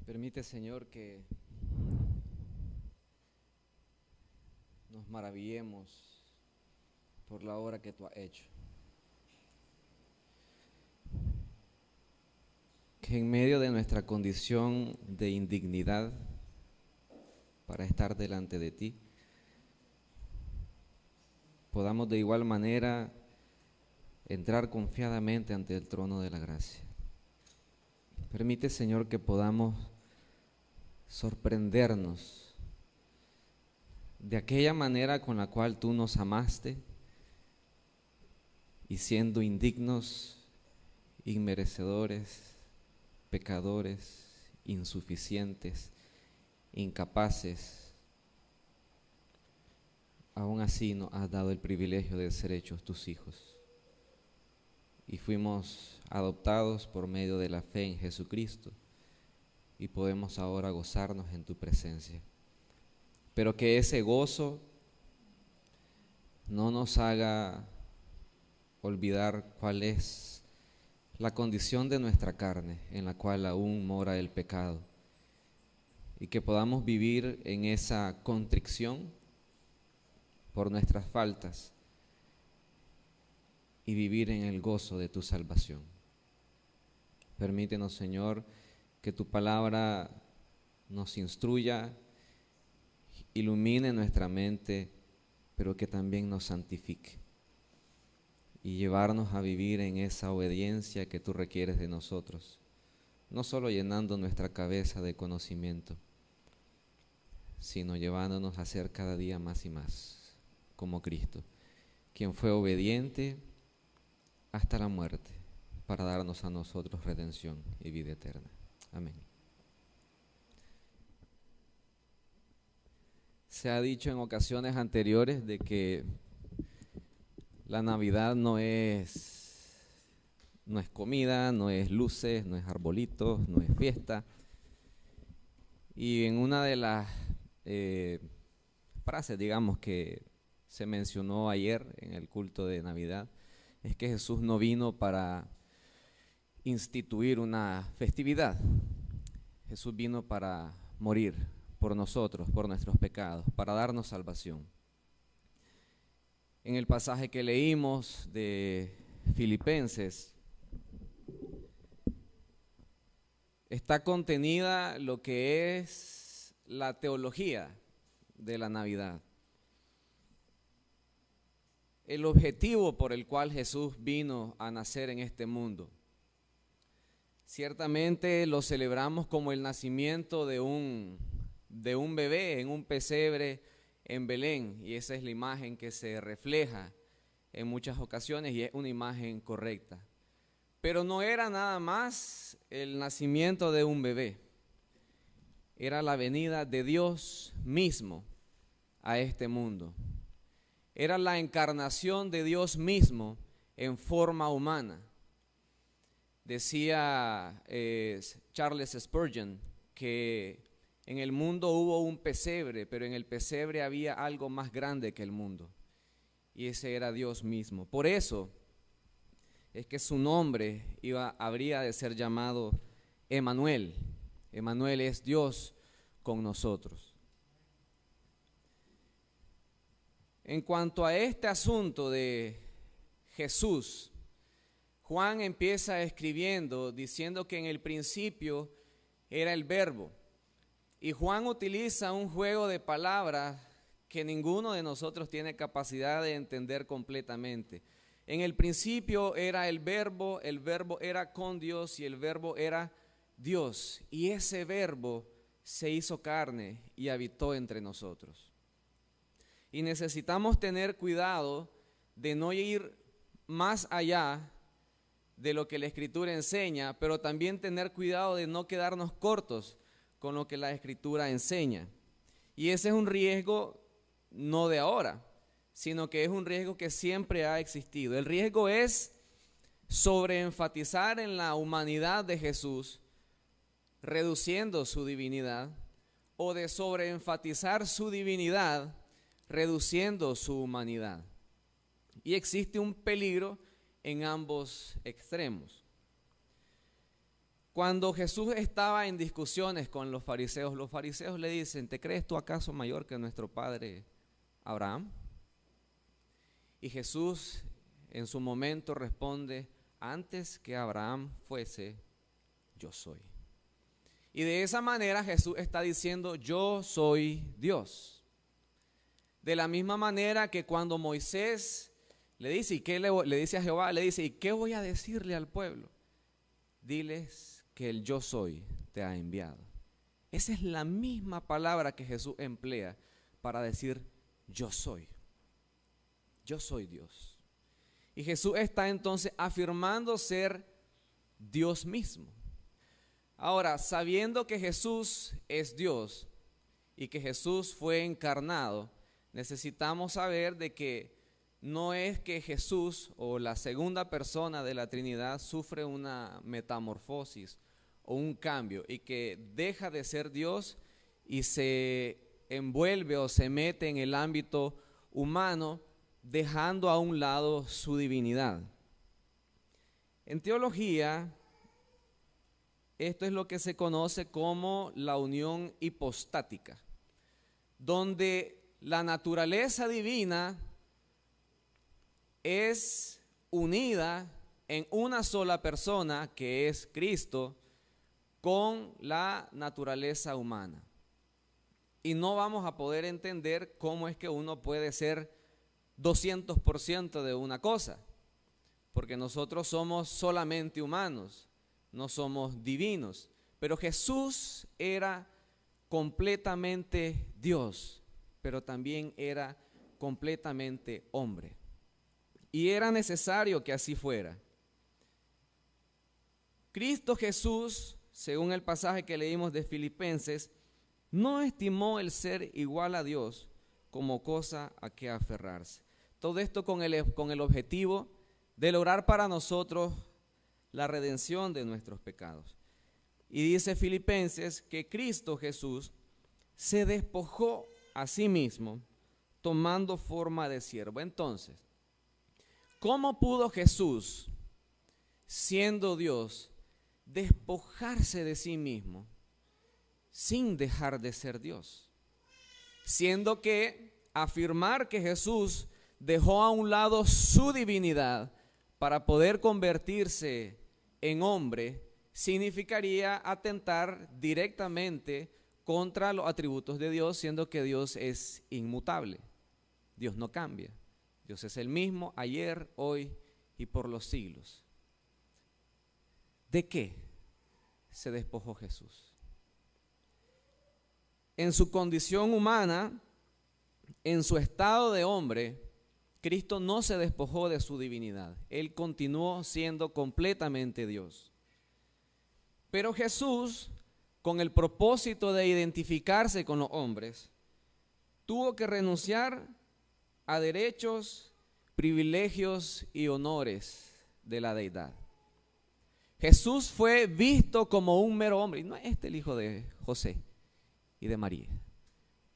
Permite, Señor, que nos maravillemos por la obra que tú has hecho. Que en medio de nuestra condición de indignidad para estar delante de ti, podamos de igual manera entrar confiadamente ante el trono de la gracia. Permite, Señor, que podamos sorprendernos de aquella manera con la cual tú nos amaste y siendo indignos, inmerecedores, pecadores, insuficientes, incapaces, aún así nos has dado el privilegio de ser hechos tus hijos. Y fuimos adoptados por medio de la fe en Jesucristo y podemos ahora gozarnos en tu presencia. Pero que ese gozo no nos haga olvidar cuál es la condición de nuestra carne en la cual aún mora el pecado, y que podamos vivir en esa contrición por nuestras faltas y vivir en el gozo de tu salvación. Permítenos, Señor, que tu palabra nos instruya, ilumine nuestra mente, pero que también nos santifique y llevarnos a vivir en esa obediencia que tú requieres de nosotros, no solo llenando nuestra cabeza de conocimiento, sino llevándonos a ser cada día más y más como Cristo, quien fue obediente hasta la muerte para darnos a nosotros redención y vida eterna. Amén. Se ha dicho en ocasiones anteriores de que la Navidad no es comida, no es luces, no es arbolitos, no es fiesta. Y en una de las frases, digamos, que se mencionó ayer en el culto de Navidad, es que Jesús no vino para instituir una festividad. Jesús vino para morir por nosotros, por nuestros pecados, para darnos salvación. En el pasaje que leímos de Filipenses está contenida lo que es la teología de la Navidad. El objetivo por el cual Jesús vino a nacer en este mundo. Ciertamente lo celebramos como el nacimiento de un bebé en un pesebre en Belén, y esa es la imagen que se refleja en muchas ocasiones y es una imagen correcta. Pero no era nada más el nacimiento de un bebé, era la venida de Dios mismo a este mundo. Era la encarnación de Dios mismo en forma humana. Decía Charles Spurgeon que en el mundo hubo un pesebre, pero en el pesebre había algo más grande que el mundo, y ese era Dios mismo. Por eso es que su nombre habría de ser llamado Emmanuel. Emmanuel es Dios con nosotros. En cuanto a este asunto de Jesús, Juan empieza escribiendo diciendo que en el principio era el Verbo. Y Juan utiliza un juego de palabras que ninguno de nosotros tiene capacidad de entender completamente. En el principio era el Verbo era con Dios y el Verbo era Dios. Y ese Verbo se hizo carne y habitó entre nosotros. Y necesitamos tener cuidado de no ir más allá de lo que la Escritura enseña, pero también tener cuidado de no quedarnos cortos con lo que la Escritura enseña. Y ese es un riesgo no de ahora, sino que es un riesgo que siempre ha existido. El riesgo es sobreenfatizar en la humanidad de Jesús, reduciendo su divinidad, o de sobreenfatizar su divinidad, reduciendo su humanidad. Y existe un peligro en ambos extremos. Cuando Jesús estaba en discusiones con los fariseos le dicen, ¿te crees tú acaso mayor que nuestro padre Abraham? Y Jesús en su momento responde, antes que Abraham fuese, yo soy. Y de esa manera Jesús está diciendo, yo soy Dios. De la misma manera que cuando Moisés le dice, ¿y qué le dice a Jehová? Le dice, ¿y qué voy a decirle al pueblo? Diles que el yo soy te ha enviado. Esa es la misma palabra que Jesús emplea para decir yo soy. Yo soy Dios. Y Jesús está entonces afirmando ser Dios mismo. Ahora, sabiendo que Jesús es Dios y que Jesús fue encarnado, necesitamos saber de que no es que Jesús o la segunda persona de la Trinidad sufre una metamorfosis o un cambio y que deja de ser Dios y se envuelve o se mete en el ámbito humano, dejando a un lado su divinidad. En teología, esto es lo que se conoce como la unión hipostática, donde la naturaleza divina es unida en una sola persona, que es Cristo, con la naturaleza humana. Y no vamos a poder entender cómo es que uno puede ser 200% de una cosa, porque nosotros somos solamente humanos, no somos divinos. Pero Jesús era completamente Dios, pero también era completamente hombre. Y era necesario que así fuera. Cristo Jesús, según el pasaje que leímos de Filipenses, no estimó el ser igual a Dios como cosa a que aferrarse. Todo esto con el objetivo de lograr para nosotros la redención de nuestros pecados. Y dice Filipenses que Cristo Jesús se despojó a sí mismo tomando forma de siervo. Entonces, ¿cómo pudo Jesús, siendo Dios, despojarse de sí mismo sin dejar de ser Dios? Siendo que afirmar que Jesús dejó a un lado su divinidad para poder convertirse en hombre significaría atentar directamente contra los atributos de Dios, siendo que Dios es inmutable. Dios no cambia. Dios es el mismo ayer, hoy y por los siglos. ¿De qué se despojó Jesús? En su condición humana, en su estado de hombre, Cristo no se despojó de su divinidad. Él continuó siendo completamente Dios. Pero Jesús, con el propósito de identificarse con los hombres, tuvo que renunciar a derechos, privilegios y honores de la deidad. Jesús fue visto como un mero hombre, y no es el hijo de José y de María.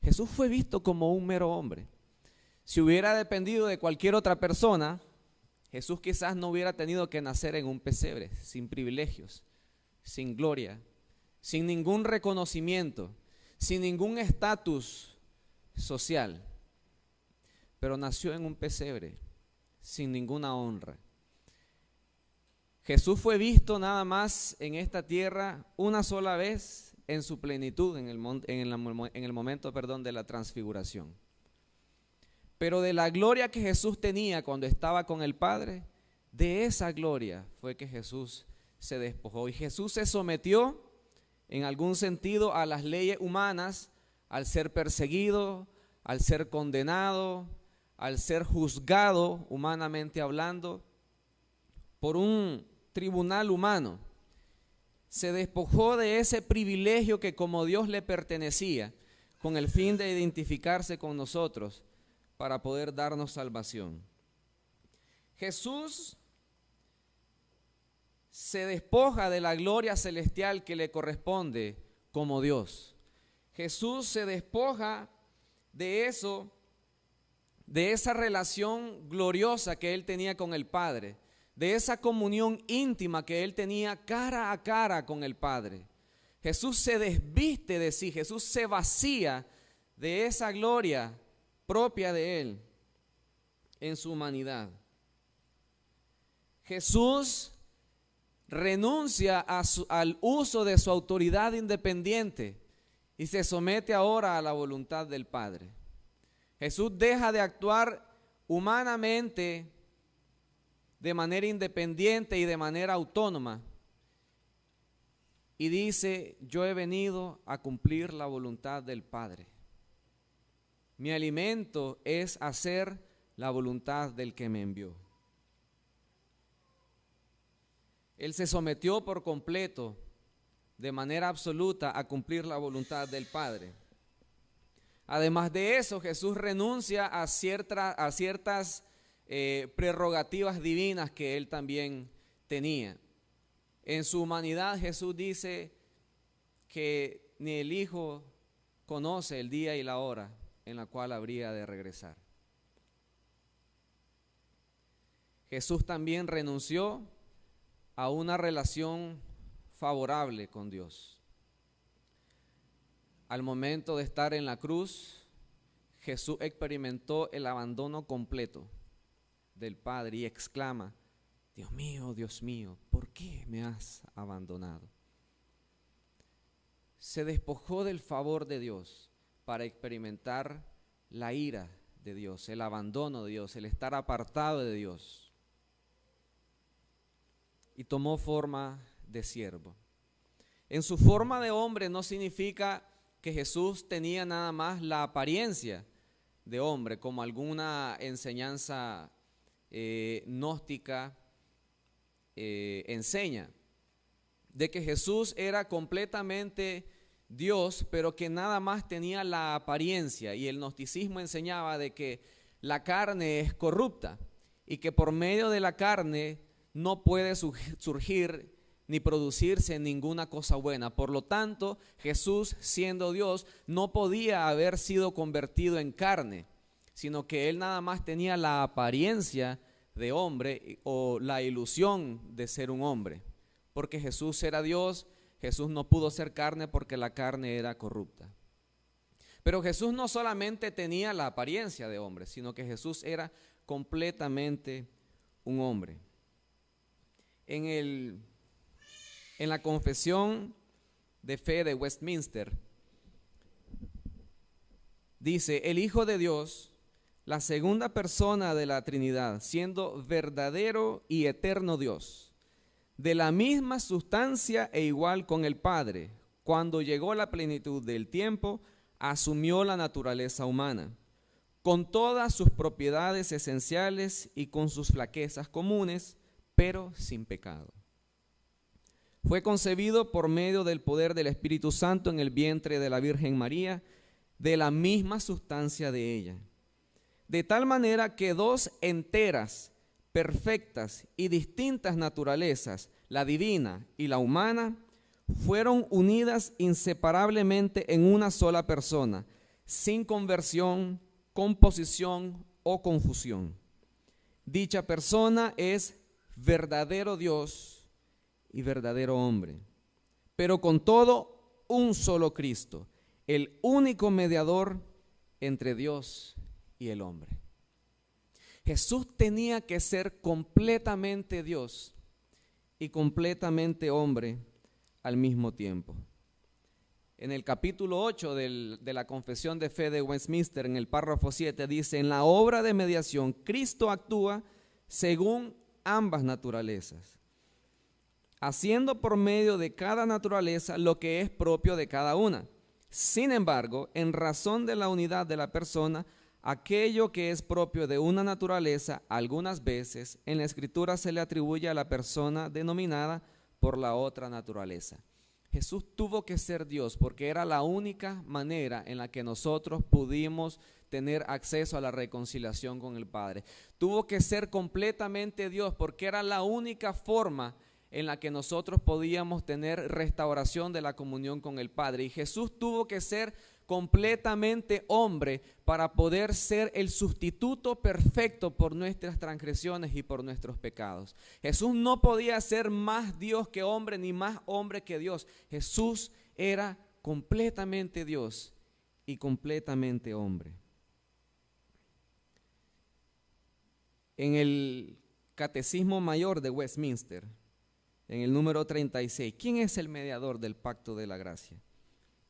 Jesús fue visto como un mero hombre. Si hubiera dependido de cualquier otra persona, Jesús quizás no hubiera tenido que nacer en un pesebre, sin privilegios, sin gloria, sin ningún reconocimiento, sin ningún estatus social. Pero nació en un pesebre, sin ninguna honra. Jesús fue visto nada más en esta tierra una sola vez en su plenitud, en el momento de la transfiguración. Pero de la gloria que Jesús tenía cuando estaba con el Padre, de esa gloria fue que Jesús se despojó. Y Jesús se sometió en algún sentido a las leyes humanas, al ser perseguido, al ser condenado, al ser juzgado humanamente hablando por un tribunal humano. Se despojó de ese privilegio que como Dios le pertenecía, con el fin de identificarse con nosotros para poder darnos salvación. Jesús se despoja de la gloria celestial que le corresponde como Dios. Jesús se despoja de eso, de esa relación gloriosa que él tenía con el Padre, de esa comunión íntima que él tenía cara a cara con el Padre. Jesús se desviste de sí, Jesús se vacía de esa gloria propia de él en su humanidad. Jesús renuncia al uso de su autoridad independiente y se somete ahora a la voluntad del Padre. Jesús deja de actuar humanamente de manera independiente y de manera autónoma y dice: yo he venido a cumplir la voluntad del Padre. Mi alimento es hacer la voluntad del que me envió. Él se sometió por completo, de manera absoluta, a cumplir la voluntad del Padre. Además de eso, Jesús renuncia a ciertas prerrogativas divinas que él también tenía. En su humanidad, Jesús dice que ni el Hijo conoce el día y la hora en la cual habría de regresar. Jesús también renunció a una relación favorable con Dios. Al momento de estar en la cruz, Jesús experimentó el abandono completo del Padre y exclama: Dios mío, ¿por qué me has abandonado? Se despojó del favor de Dios para experimentar la ira de Dios, el abandono de Dios, el estar apartado de Dios. Y tomó forma de siervo. En su forma de hombre no significa que Jesús tenía nada más la apariencia de hombre, como alguna enseñanza gnóstica enseña, de que Jesús era completamente Dios, pero que nada más tenía la apariencia, y el gnosticismo enseñaba de que la carne es corrupta y que por medio de la carne no puede surgir ni producirse ninguna cosa buena. Por lo tanto, Jesús, siendo Dios, no podía haber sido convertido en carne, sino que él nada más tenía la apariencia de hombre o la ilusión de ser un hombre. Porque Jesús era Dios, Jesús no pudo ser carne porque la carne era corrupta. Pero Jesús no solamente tenía la apariencia de hombre, sino que Jesús era completamente un hombre. En la confesión de fe de Westminster dice: el Hijo de Dios, la segunda persona de la Trinidad, siendo verdadero y eterno Dios, de la misma sustancia e igual con el Padre, cuando llegó la plenitud del tiempo, asumió la naturaleza humana, con todas sus propiedades esenciales y con sus flaquezas comunes, pero sin pecado. Fue concebido por medio del poder del Espíritu Santo en el vientre de la Virgen María, de la misma sustancia de ella. De tal manera que dos enteras, perfectas y distintas naturalezas, la divina y la humana, fueron unidas inseparablemente en una sola persona, sin conversión, composición o confusión. Dicha persona es verdadero Dios y verdadero hombre, pero con todo un solo Cristo, el único mediador entre Dios y el hombre. Jesús tenía que ser completamente Dios y completamente hombre al mismo tiempo. En el capítulo 8 de la Confesión de Fe de Westminster, en el párrafo 7, dice: en la obra de mediación, Cristo actúa según ambas naturalezas, haciendo por medio de cada naturaleza lo que es propio de cada una. Sin embargo, en razón de la unidad de la persona, aquello que es propio de una naturaleza, algunas veces en la Escritura se le atribuye a la persona denominada por la otra naturaleza. Jesús tuvo que ser Dios porque era la única manera en la que nosotros pudimos tener acceso a la reconciliación con el Padre. Tuvo que ser completamente Dios porque era la única forma en la que nosotros podíamos tener restauración de la comunión con el Padre. Y Jesús tuvo que ser completamente hombre para poder ser el sustituto perfecto por nuestras transgresiones y por nuestros pecados. Jesús no podía ser más Dios que hombre ni más hombre que Dios. Jesús era completamente Dios y completamente hombre. En el Catecismo Mayor de Westminster, en el número 36, ¿quién es el mediador del pacto de la gracia?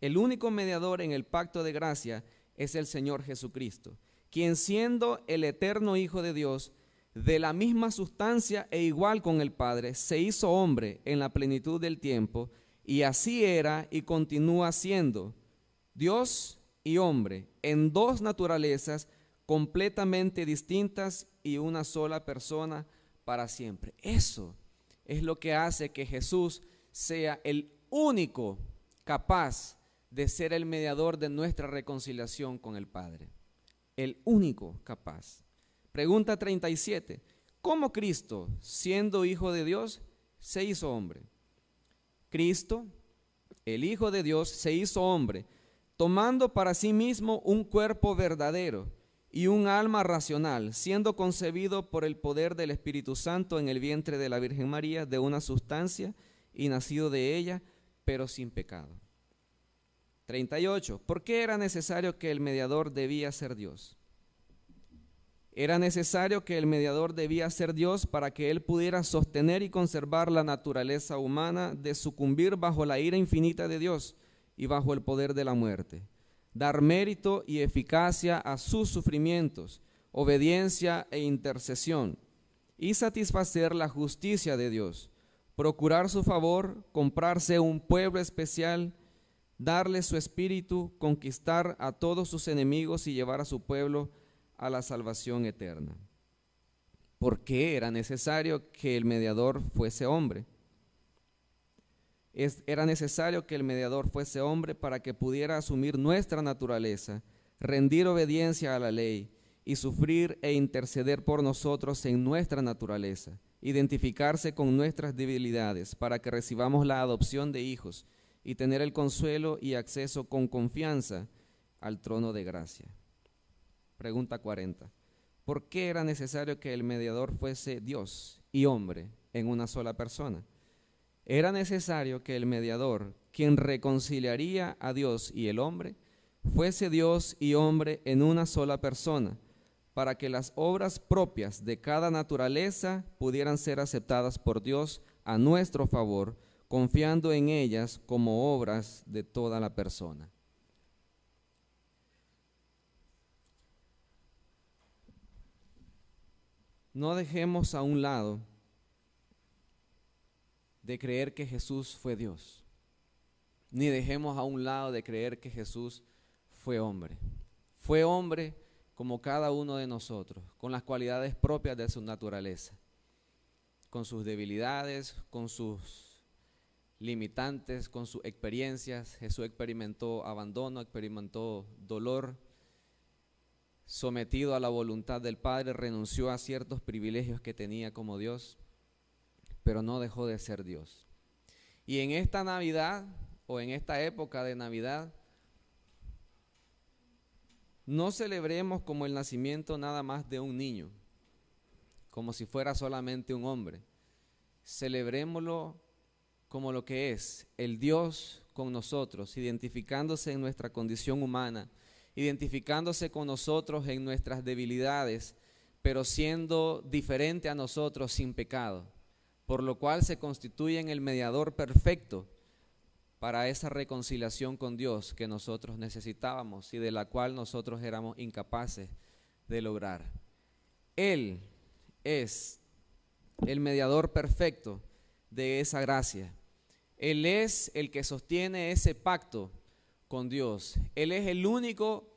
El único mediador en el pacto de gracia es el Señor Jesucristo, quien siendo el eterno Hijo de Dios, de la misma sustancia e igual con el Padre, se hizo hombre en la plenitud del tiempo, y así era y continúa siendo Dios y hombre en dos naturalezas completamente distintas y una sola persona para siempre. Eso es lo que hace que Jesús sea el único capaz de ser el mediador de nuestra reconciliación con el Padre. El único capaz. Pregunta 37. ¿Cómo Cristo, siendo Hijo de Dios, se hizo hombre? Cristo, el Hijo de Dios, se hizo hombre, tomando para sí mismo un cuerpo verdadero y un alma racional, siendo concebido por el poder del Espíritu Santo en el vientre de la Virgen María, de una sustancia y nacido de ella, pero sin pecado. 38. ¿Por qué era necesario que el mediador debía ser Dios? Era necesario que el mediador debía ser Dios para que él pudiera sostener y conservar la naturaleza humana de sucumbir bajo la ira infinita de Dios y bajo el poder de la muerte, dar mérito y eficacia a sus sufrimientos, obediencia e intercesión, y satisfacer la justicia de Dios, procurar su favor, comprarse un pueblo especial, darle su espíritu, conquistar a todos sus enemigos y llevar a su pueblo a la salvación eterna. ¿Por qué era necesario que el mediador fuese hombre? Era necesario que el mediador fuese hombre para que pudiera asumir nuestra naturaleza, rendir obediencia a la ley y sufrir e interceder por nosotros en nuestra naturaleza, identificarse con nuestras debilidades para que recibamos la adopción de hijos y tener el consuelo y acceso con confianza al trono de gracia. Pregunta 40. ¿Por qué era necesario que el mediador fuese Dios y hombre en una sola persona? Era necesario que el mediador, quien reconciliaría a Dios y el hombre, fuese Dios y hombre en una sola persona, para que las obras propias de cada naturaleza pudieran ser aceptadas por Dios a nuestro favor, confiando en ellas como obras de toda la persona. No dejemos a un lado de creer que Jesús fue Dios, ni dejemos a un lado de creer que Jesús fue hombre. Fue hombre como cada uno de nosotros, con las cualidades propias de su naturaleza, con sus debilidades, con sus limitantes, con sus experiencias. Jesús experimentó abandono, experimentó dolor, sometido a la voluntad del Padre, renunció a ciertos privilegios que tenía como Dios, pero no dejó de ser Dios. Y en esta Navidad, o en esta época de Navidad, no celebremos como el nacimiento nada más de un niño, como si fuera solamente un hombre. Celebrémoslo como lo que es, el Dios con nosotros, identificándose en nuestra condición humana, identificándose con nosotros en nuestras debilidades, pero siendo diferente a nosotros sin pecado, por lo cual se constituye en el mediador perfecto para esa reconciliación con Dios que nosotros necesitábamos y de la cual nosotros éramos incapaces de lograr. Él es el mediador perfecto de esa gracia. Él es el que sostiene ese pacto con Dios. Él es el único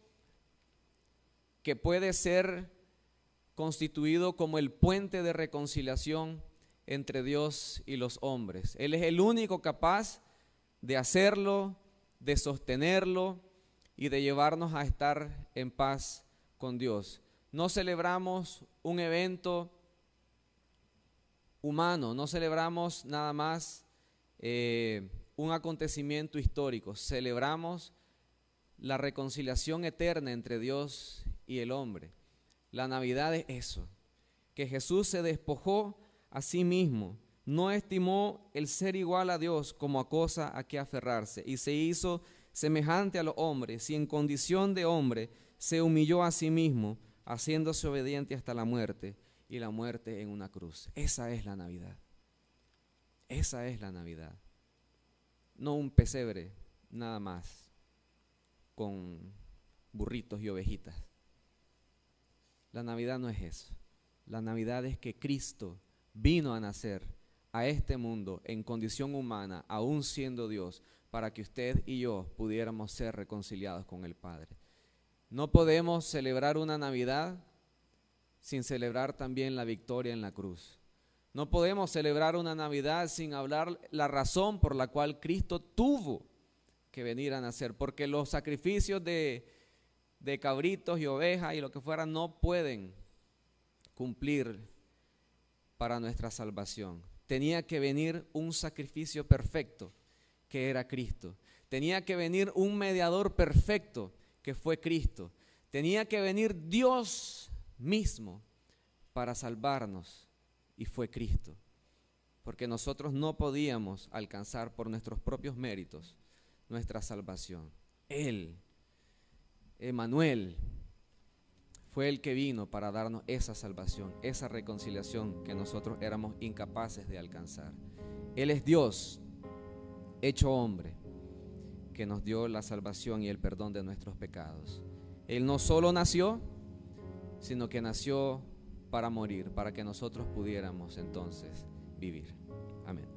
que puede ser constituido como el puente de reconciliación entre Dios y los hombres. Él es el único capaz de hacerlo, de sostenerlo y de llevarnos a estar en paz con Dios. No celebramos un evento humano, no celebramos nada más un acontecimiento histórico, celebramos la reconciliación eterna entre Dios y el hombre. La Navidad es eso, que Jesús se despojó a sí mismo, no estimó el ser igual a Dios como a cosa a que aferrarse, y se hizo semejante a los hombres, y en condición de hombre se humilló a sí mismo, haciéndose obediente hasta la muerte, y la muerte en una cruz. Esa es la Navidad. Esa es la Navidad. No un pesebre nada más con burritos y ovejitas. La Navidad no es eso. La Navidad es que Cristo vino a nacer a este mundo en condición humana, aún siendo Dios, para que usted y yo pudiéramos ser reconciliados con el Padre. No podemos celebrar una Navidad sin celebrar también la victoria en la cruz. No podemos celebrar una Navidad sin hablar la razón por la cual Cristo tuvo que venir a nacer, porque los sacrificios de cabritos y ovejas y lo que fuera no pueden cumplir para nuestra salvación. Tenía que venir un sacrificio perfecto, que era Cristo. Tenía que venir un mediador perfecto, que fue Cristo. Tenía que venir Dios mismo para salvarnos, y fue Cristo. Porque nosotros no podíamos alcanzar por nuestros propios méritos nuestra salvación. Él, Emmanuel, fue el que vino para darnos esa salvación, esa reconciliación que nosotros éramos incapaces de alcanzar. Él es Dios hecho hombre, que nos dio la salvación y el perdón de nuestros pecados. Él no solo nació, sino que nació para morir, para que nosotros pudiéramos entonces vivir. Amén.